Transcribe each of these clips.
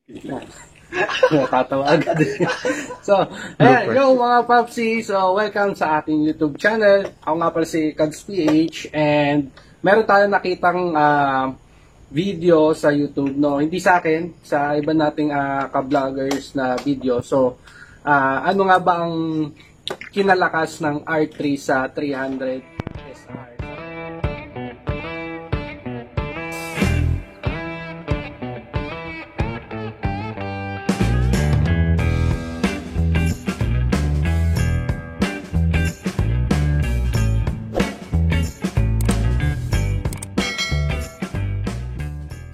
Natatawa agad. So, ayan, yo mga Popsi. So, welcome sa ating YouTube channel. Ako nga pala si KadsPH and meron tayong nakitang video sa YouTube, no? Hindi sa akin, sa iba nating ka-vloggers na video. So, ano nga ba ang kinalakas ng R3 sa 300 SR?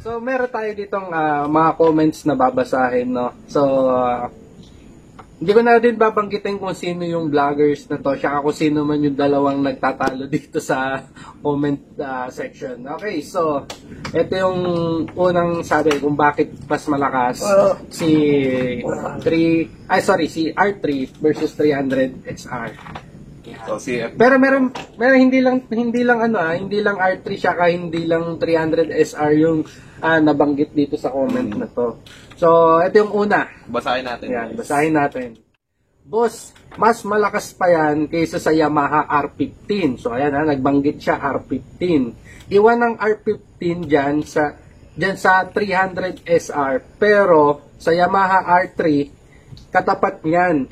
So, meron tayo ditong mga comments na babasahin, no? So, hindi ko na din babanggitin kung sino yung vloggers na to, siya kung sino man yung dalawang nagtatalo dito sa comment section. Okay, so, ito yung unang sabi kung bakit mas malakas si R3 versus 300 SR. So, Pero meron hindi lang R3 siya hindi lang 300 SR yung nabanggit dito sa comment na to. So, ito yung una. basahin natin. Yan, basahin natin. Boss, mas malakas pa yan kaysa sa Yamaha R15. So, ayan nagbanggit siya R15. Iwan ng R15 dyan sa 300 SR. Pero, sa Yamaha R3, katapat niyan.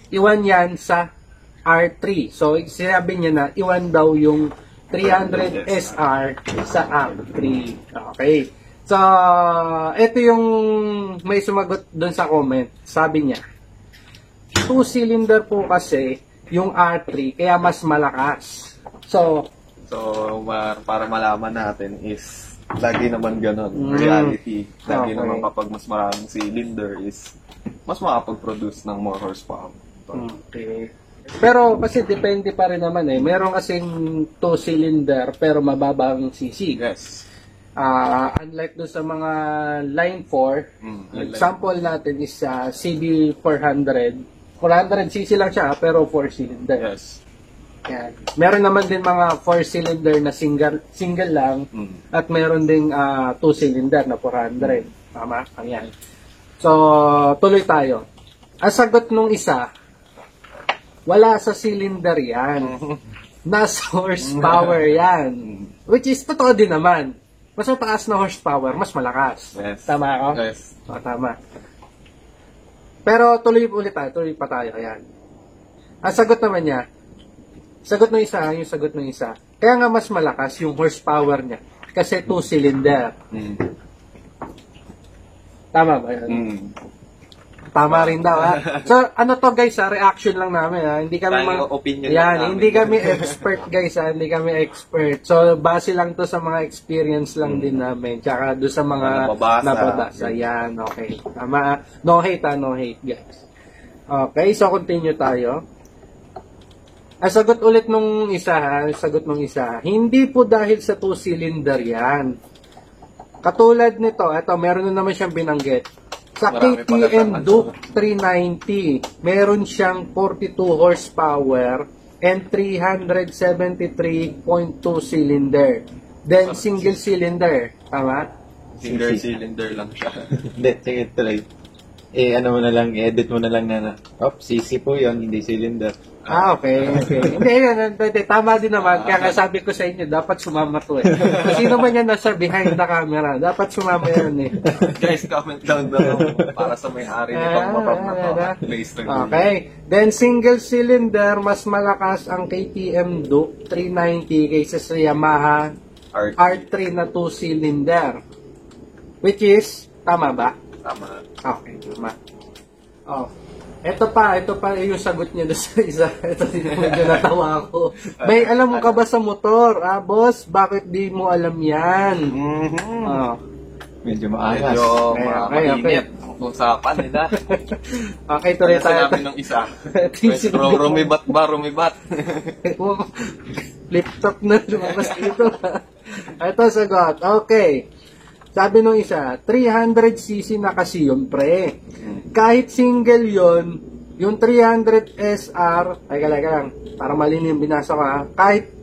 Iwan yan sa R3. So, sinabi niya na iwan daw yung 300 SR sa R3. Okay. So, ito yung may sumagot doon sa comment. Sabi niya, 2-cylinder po kasi yung R3, kaya mas malakas. So, para malaman natin is, lagi naman ganun. Reality, lagi naman kapag mas maraming cylinder is, mas makapag-produce ng more horsepower. Okay. Pero kasi depende pa rin naman eh. Meron kasing 2-cylinder pero mababang cc. Yes. Unlike doon sa mga line 4, example natin is CB400. 400cc lang siya pero 4-cylinder. Yes. Yan. Meron naman din mga 4-cylinder na single lang at meron ding 2-cylinder na 400. Tama? Ayan. So, tuloy tayo. Ang sagot nung isa, wala sa cylinder yan. Nasa horsepower yan. Which is, totoo din naman. Mas mataas na horsepower, mas malakas. Yes. Tama ako? Yes. Tama. Pero tuloy pa tayo. Ayan. Ang sagot naman niya, yung sagot ng isa. Kaya nga mas malakas yung horsepower niya. Kasi 2-cylinder. Tama ba yan? Tama rin daw, ha? So, ano to guys, reaction lang namin, ha? Hindi kami opinion yan, hindi kami expert guys, ha? Hindi kami expert. So, base lang to sa mga experience lang din namin. Tsaka doon sa mga nababasa. Yan, okay. Tama, no hate, ha? No hate, guys. Okay, so continue tayo. Ang sagot ulit nung isa, ha? Sagot nung isa, hindi po dahil sa 2-cylinder yan. Katulad nito, eto, meron na naman siyang binanggit. Sa KTM Duke 390, meron siyang 42 horsepower and 373.2 cylinder. Then, single cylinder. Tama? Single cylinder lang siya. Hindi, sige, tuloy. Ano mo na lang, edit mo na lang na, CC po yun, hindi cylinder. Okay. Hindi, tama din naman. Kaya nga sabi ko sa inyo, dapat sumama to eh. Kung sino man yan nasa behind the camera, dapat sumama yan eh. Guys, comment down below para sa may-ari nitong motor na to. Okay. Then, single cylinder, mas malakas ang KTM Duke 390 kaysa sa Yamaha R3 na 2-cylinder. Which is, tama ba? Tama. Okay, tama. Oh. Ito pa yung sagot niya doon sa isa. Ito din medyo natawa ako. May alam mo ka ba sa motor? Boss, bakit di mo alam yan? Medyo maangas. Mainit. Usapan nila. Okay, tuloy tayo. Sinabi ng isa. Rumibat. Flip top na lumabas dito. Ito sagot. Okay. Sabi nung isa, 300cc na kasi yun, pre. Kahit single yun, yung 300 SR, ay kalaga lang, para malinis yung binasa ko ha. Kahit,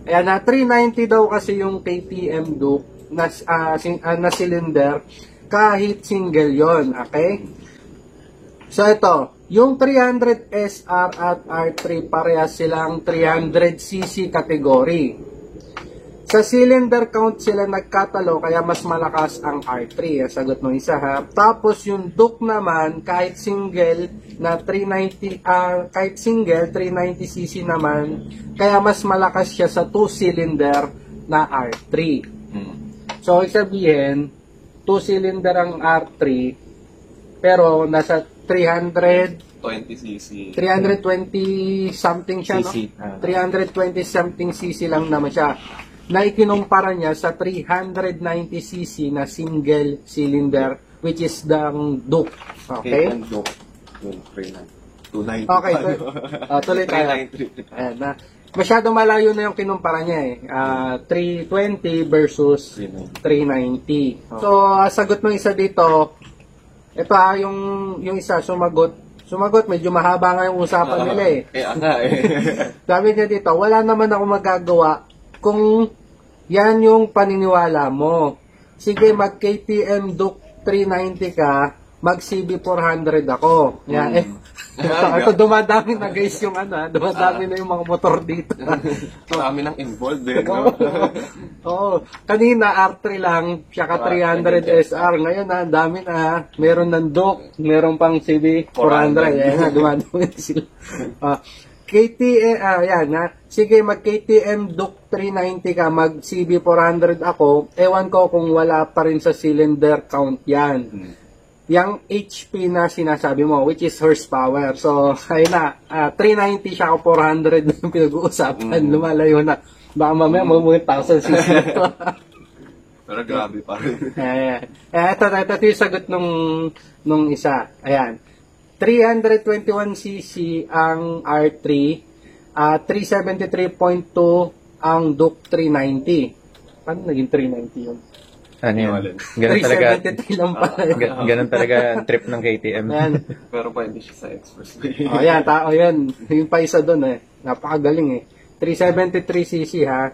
ayan na, 390 daw kasi yung KTM Duke na cylinder. kahit single yon, okay? So ito, yung 300 SR at R3 parehas silang 300cc category. Sa cylinder count sila nagkatalo kaya mas malakas ang R3. Ang sagot ng isa ha. Tapos yung Duke naman kahit single na 390 kahit single 390cc naman kaya mas malakas siya sa 2-cylinder na R3. So ibig sabihin 2-cylinder ang R3 pero nasa 20cc. 320 something siya, no? 320 something cc lang naman siya. Na ikinumpara niya sa 390cc na single cylinder which is the Duke. Okay? Duke. 290. Okay, tuloy tayo. Ayan, na. Masyado malayo na yung kinumpara niya eh. 320 versus 390. So, sagot ng isa dito, ito yung isa sumagot, medyo mahaba nga yung usapan nila eh. Sabi niya dito, wala naman ako magagawa kung yan yung paniniwala mo. Sige, mag KTM Duke 390 ka, mag CB 400 ako. Yan, ito dumadami na guys yung dumadami na yung mga motor dito. Marami nang involved eh. No? Oo. Kanina R3 lang, siya ka 300 SR. Ngayon dami na. Meron ng Duke, meron pang CB 400. Yan na, dumadami sila. KTM, sige mag KTM Duke 390 ka, mag CB 400 ako, ewan ko kung wala pa rin sa cylinder count yan. Yang HP na sinasabi mo, which is horsepower. So, ayun na, 390 siya ako 400 na pinag-uusapan, lumalayo na. Baka mamaya mga 1,000 cc na to. Pero grabe pa rin. Ito yung sagot nung isa. Ayan. 321cc ang R3, 373.2 ang Duke 390. Paano naging 390 yun? Ano yun? Ganun talaga. 373 lang pala. Ganun talaga ang trip ng KTM. Yan. Pero pwede siya sa expressway. Yan. Yung pa isa doon eh. Napakagaling eh. 373cc ha.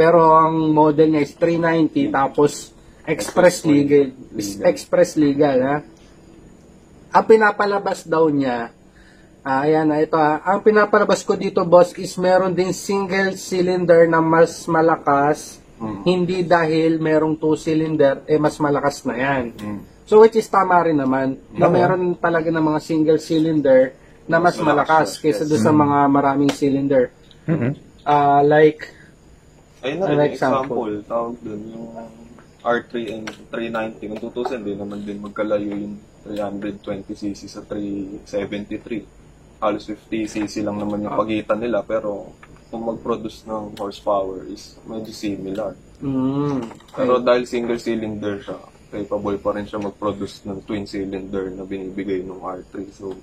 Pero ang model niya is 390 tapos express legal ha. Ang pinapalabas daw niya, ang pinapalabas ko dito boss is meron din single cylinder na mas malakas, hindi dahil merong 2-cylinder, mas malakas na yan. So which is tama rin naman, na meron talaga ng mga single cylinder na mas malakas kaysa doon sa mga maraming cylinder. Like, ayun na example, tawag dun, yung R3 and 390, kung tutusin din naman din magkalayo yung 320cc sa 373. Halos 50cc lang naman yung pagitan nila, pero kung mag-produce ng horsepower is medyo similar. Pero dahil single cylinder siya, capable pa rin siya mag-produce ng twin cylinder na binibigay ng R3. So,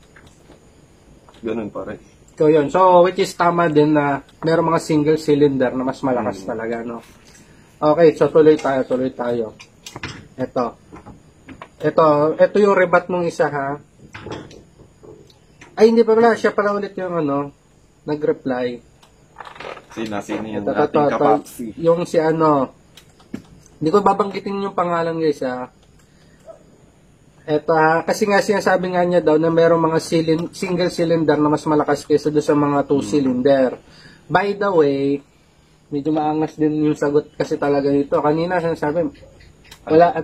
ganun pa rin. So, yun. So, which is tama din na meron mga single cylinder na mas malakas talaga, no? Okay, so tuloy tayo. Ito yung rebat nung isa ha. Ay, hindi pa pala. Siya pala ulit yung nag-reply. Sino yung ating kapapsi? Yung si hindi ko babanggitin yung pangalan guys ha. Kasi nga sinasabi nga niya daw na merong mga single cylinder na mas malakas kaysa doon sa mga 2-cylinder. By the way, medyo maangas din yung sagot kasi talaga nito. Kanina sinasabi, wala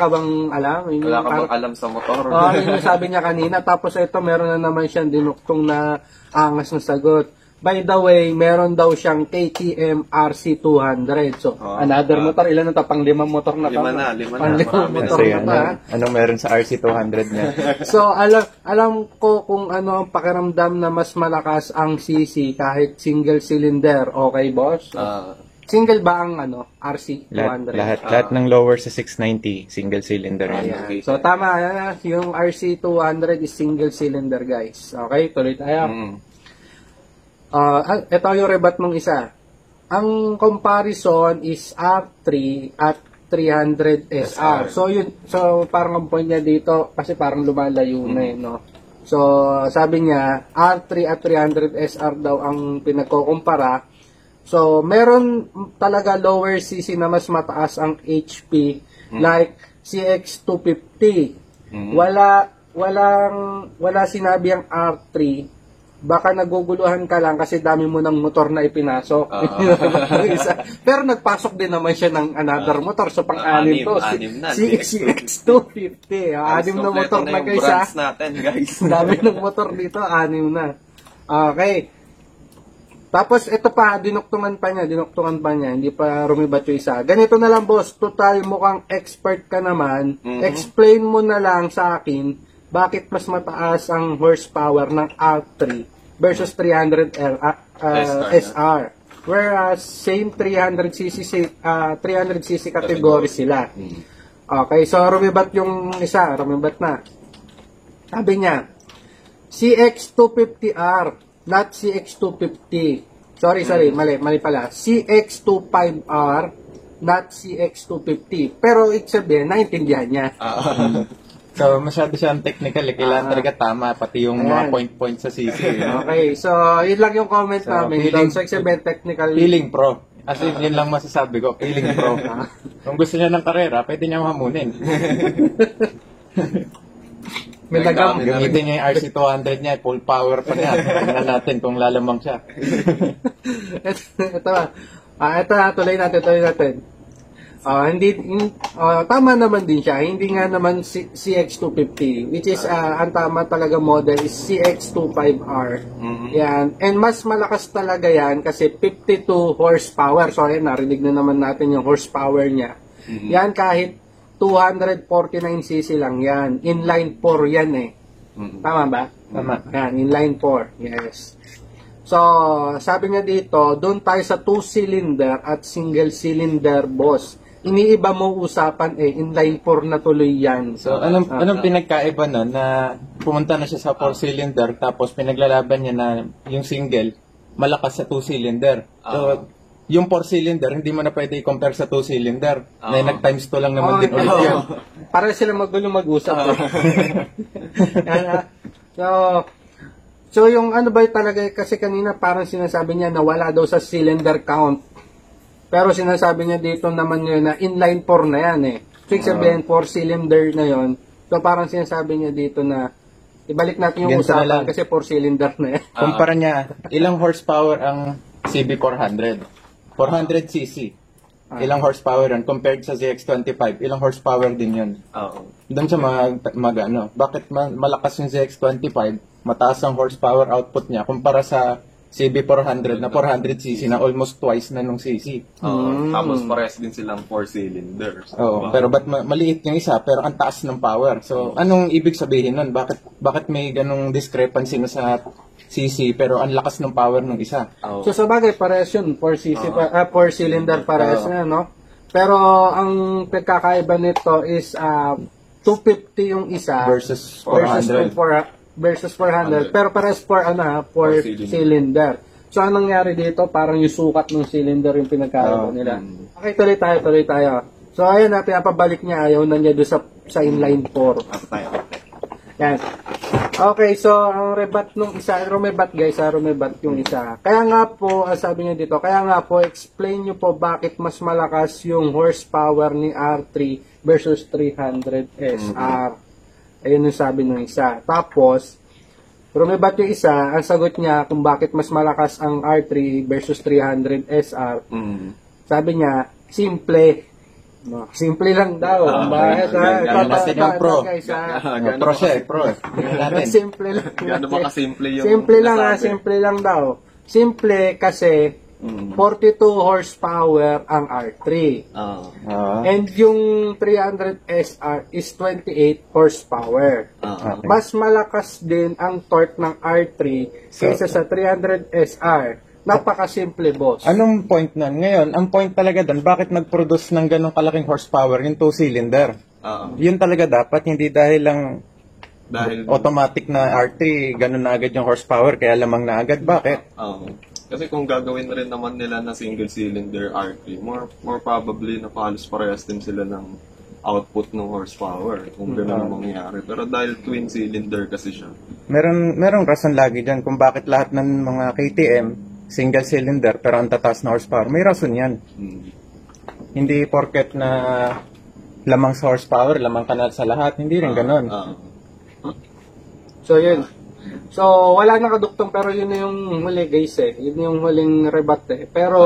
ka bang alam? Wala ka bang alam sa motor? Yun yung sabi niya kanina. Tapos ito, meron na naman siyang dinuktong na angas ng sagot. By the way, meron daw siyang KTM RC200. So, another motor. Ilan na ito? Pang 5 motor na ito. Lima na. Motor na ito. Anong meron sa RC200 niya? So, alam ko kung ano ang pakiramdam na mas malakas ang CC kahit single cylinder. Okay, boss? Single ba ang RC200? Lahat ng lower sa 690, single cylinder. Okay. So, tama. Yung RC200 is single cylinder, guys. Okay, tuloy tayo. Ito yung rebat mong isa. Ang comparison is R3 at 300 SR. So parang ang point niya dito, kasi parang lumalayo na no? So, sabi niya, R3 at 300 SR daw ang pinagkukumpara. So, meron talaga lower CC na mas mataas ang HP. Like, CX250. Wala sinabi ang R3. Baka naguguluhan ka lang kasi dami mo ng motor na ipinasok. Pero nagpasok din naman siya ng another motor. So, pang-anim to. CX250. Anim na motor na guys. Natin, guys. Dami ng motor dito. Anim na. Okay. Tapos, ito pa. Dinuktungan pa niya. Hindi pa rumibat yung isa. Ganito na lang, boss. Total, mukhang expert ka naman. Explain mo na lang sa akin bakit mas mataas ang horsepower ng R3 versus 300 SR. Whereas, same 300cc category sila. Okay, so rumibat yung isa. Rumibat na. Sabi niya, CX250R, not CX250. Sorry, mali pala. CX25R, not CX250. Pero, ibig sabihin, naintindihan niya. So, masyado siyang technical. Kailangan talaga tama, pati yung mga point sa CC. Okay, so, yun lang yung comment namin. So, sabihin, technical. Feeling pro. As in, yun lang masasabi ko. Feeling pro. Kung gusto niya ng karera, pwede niya mahamunin. May nagam. Gamitin niya yung RC200 niya. Full power pa niya. Tingnan natin kung lalamang siya. Ito na, tuloy natin. Tama naman din siya. Hindi nga naman CX250, which is ang tama talaga model is CX25R. Yan. And mas malakas talaga yan kasi 52 horsepower. So ayan, narinig na naman natin yung horsepower niya. Yan kahit 249cc lang yan. Inline 4 yan eh. Tama ba? Tama. Yan, inline 4. Yes. So, sabi niya dito, doon tayo sa 2-cylinder at single-cylinder, boss. Iniiba mo usapan inline 4 na tuloy yan. So, anong pinagkaiba nun na pumunta na siya sa 4-cylinder tapos pinaglalaban niya na yung single malakas sa 2-cylinder. So, yung 4-cylinder, hindi mo na pwede i-compare sa 2-cylinder. Na nag-times 2 lang naman din ulit yun. Para sila magulo mag-usap. So, yung ano ba talaga, kasi kanina parang sinasabi niya na wala daw sa cylinder count. Pero sinasabi niya dito naman yun na inline 4 na yan eh. So, sabihin 4-cylinder na yon. So, parang sinasabi niya dito na ibalik natin yung usapan kasi 4-cylinder na yan. Kumpara niya, ilang horsepower ang CB400? 400cc. Ilang horsepower yun compared sa ZX25? Ilang horsepower din yun? Doon siya bakit malakas yung ZX25? Mataas ang horsepower output niya kumpara sa CB400 na 400cc na almost twice na nung cc. Tapos parehas din silang 4-cylinders. Pero ba't maliit yung isa pero ang taas ng power? So, anong ibig sabihin nun? Bakit may ganong discrepancy na sa cc pero ang lakas ng power ng isa? So, sa bagay, parehas yun. 4-cylinder parehas na, no? Pero, ang pagkakaiba nito is 250 yung isa versus 400. Versus 400. Pero parehas 4-cylinder. So, anong nangyari dito? Parang yung sukat ng cylinder yung pinagkaiba nila. Okay, tuloy tayo. So, ayun na, pinapabalik niya. Ayaw na niya doon sa inline 4. Yan. Okay, so, ang rebat nung isa, rumebat guys, rumebat yung isa. Kaya nga po, sabi niya dito, explain niyo po bakit mas malakas yung horsepower ni R3 versus 300 SR. Ayun yung sabi ng isa. Tapos, rumibat yung isa, ang sagot niya kung bakit mas malakas ang R3 versus 300 SR. Sabi niya, simple. No, simple lang daw. Bakit? Natin yung pro. Pro siya, pro. Simple lang. Gano'n ba kasimple yung simple lang daw. Simple kasi 42 horsepower ang R3. And yung 300 SR is 28 horsepower. Mas malakas din ang torque ng R3 kaysa sa 300 SR. Napakasimple, boss. Anong point nun? Ngayon, ang point talaga doon, bakit nag-produce ng ganong kalaking horsepower yung 2-cylinder? Yun talaga dapat, hindi dahil lang automatic na R3, ganun na agad yung horsepower, kaya lamang na agad. Bakit? Kasi kung gagawin rin naman nila na single-cylinder R3, more probably na halos parehas din sila ng output ng horsepower kung gano'n ang mangyayari. Pero dahil twin-cylinder kasi siya. Merong rason lagi dyan kung bakit lahat ng mga KTM single-cylinder pero ang tataas na horsepower. May rason yan. Hindi porket na lamang sa horsepower, lamang ka na sa lahat. Hindi rin ganun. So, yun. So, wala nakaduktong pero yun na yung huli guys eh. Yun yung huling rebat eh. Pero,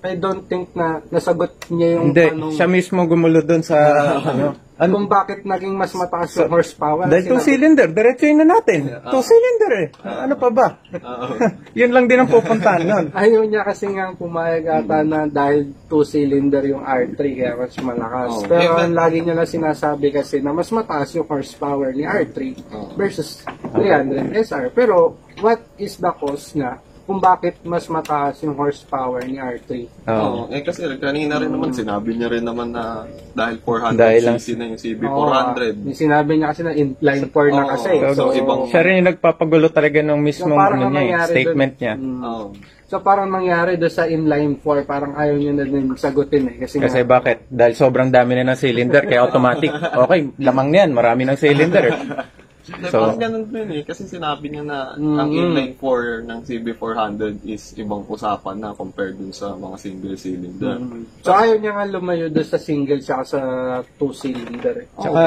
I don't think na nasagot niya yung Hindi, tanong siya mismo gumulo doon sa kung bakit naging mas mataas yung horsepower. dahil 2-cylinder, diretsuin na natin. 2-cylinder eh. Ano pa ba? Yun lang din ang pupuntahan nun. Ayaw niya kasi nga pumayag ata na dahil 2-cylinder yung R3 kaya mas malakas. Pero ang lagi niya lang sinasabi kasi na mas mataas yung horsepower ni R3 versus 300 SR. Pero what is the cause nga kung bakit mas mataas yung horsepower ni R3? Kasi kanina rin naman, sinabi niya rin naman na dahil Dahil 400cc na yung CB400. Yung sinabi niya kasi na inline 4 na kasi. So, ibang... Siya rin yung nagpapagulo talaga ng mismong statement niya. So parang nangyari doon sa inline 4, parang ayaw niya na din sagutin eh. Kasi bakit? Dahil sobrang dami na ng cylinder, kaya automatic. Okay, lamang niyan, marami ng cylinder. So, parang ganun din eh. Kasi sinabi niya na ang inline 4 ng CB400 is ibang usapan na compared dun sa mga single cylinder. So ayaw niya nga lumayo doon sa single tsaka sa 2-cylinder eh. Tsaka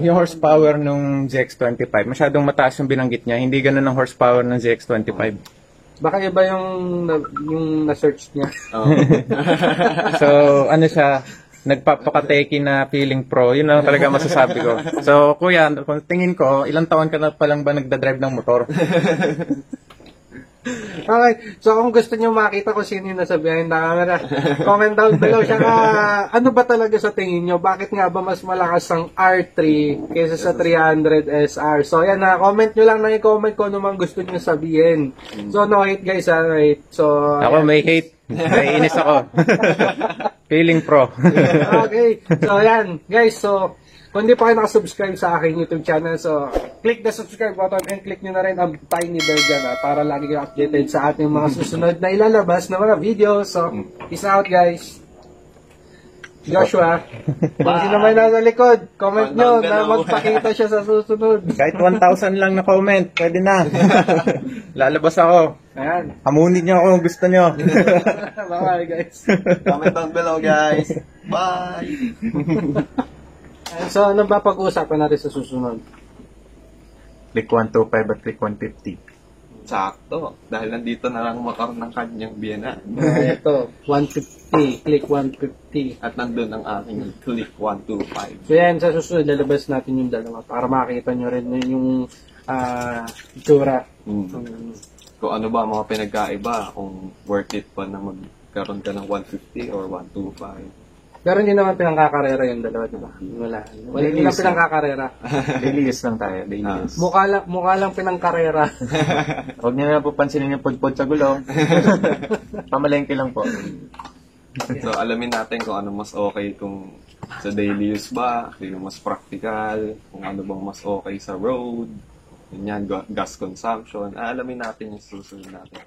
yung horsepower ng ZX25, masyadong mataas yung binanggit niya. Hindi ganun ang horsepower ng ZX25. Baka iba yung na-search niya. So, ano siya, nagpapakateki na feeling pro. Yun lang talaga masasabi ko. So, kuya, kung tingin ko, ilang taon ka na palang ba nagdadrive ng motor? Okay, so kung gusto niyo makita kung sino yung nasa behind the camera, comment down below. Saka, ano ba talaga sa tingin niyo? Bakit nga ba mas malakas ang R3 kaysa sa 300 SR? So, yan na. Comment nyo lang na i-comment kung ano man gusto niyo sabihin. So, no hate guys, ha? Right? So, Ako may hate. May inis ako. Feeling pro. Okay. So, yan. Guys, so, kung hindi pa kayo nakasubscribe sa aking YouTube channel, so, click the subscribe button and click nyo na rin ang tiny bell dyan, para lagi kayo updated sa ating mga susunod na ilalabas na mga videos. So, peace out, guys. Joshua, kung sino may nasa likod, comment nyo na magpakita siya sa susunod. Kahit 1,000 lang na comment, pwede na. Lalabas ako. Ayan. Hamunin niyo ako kung gusto niyo. Bye, guys. Comment down below, guys. Bye! So, ano ba pag-uusapan natin sa susunod? Click 125 at click 150. Sakto. Dahil nandito na lang motor ng kanyang biyena. Ito, 150. Click 150. At nandun ang aking click 125. So, yan. Sa susunod, lalabas natin yung dalawa para makita nyo rin yung itsura. Kung ano ba mga pinagkaiba, kung worth it pa na magkaroon ka ng 150 or 125. Pero hindi naman pinangkakarera yung dalawa, diba? Wala. Hindi lang pinangkakarera. Daily use lang tayo. Daily use. Mukha lang pinangkarera. Huwag niyo na po pansinin yung pudpud sa gulong. Pamalengke lang po. So, alamin natin kung ano mas okay kung sa daily use ba, kung mas practical, kung ano bang mas okay sa road, ganyan, gas consumption. Alamin natin yung susunod natin.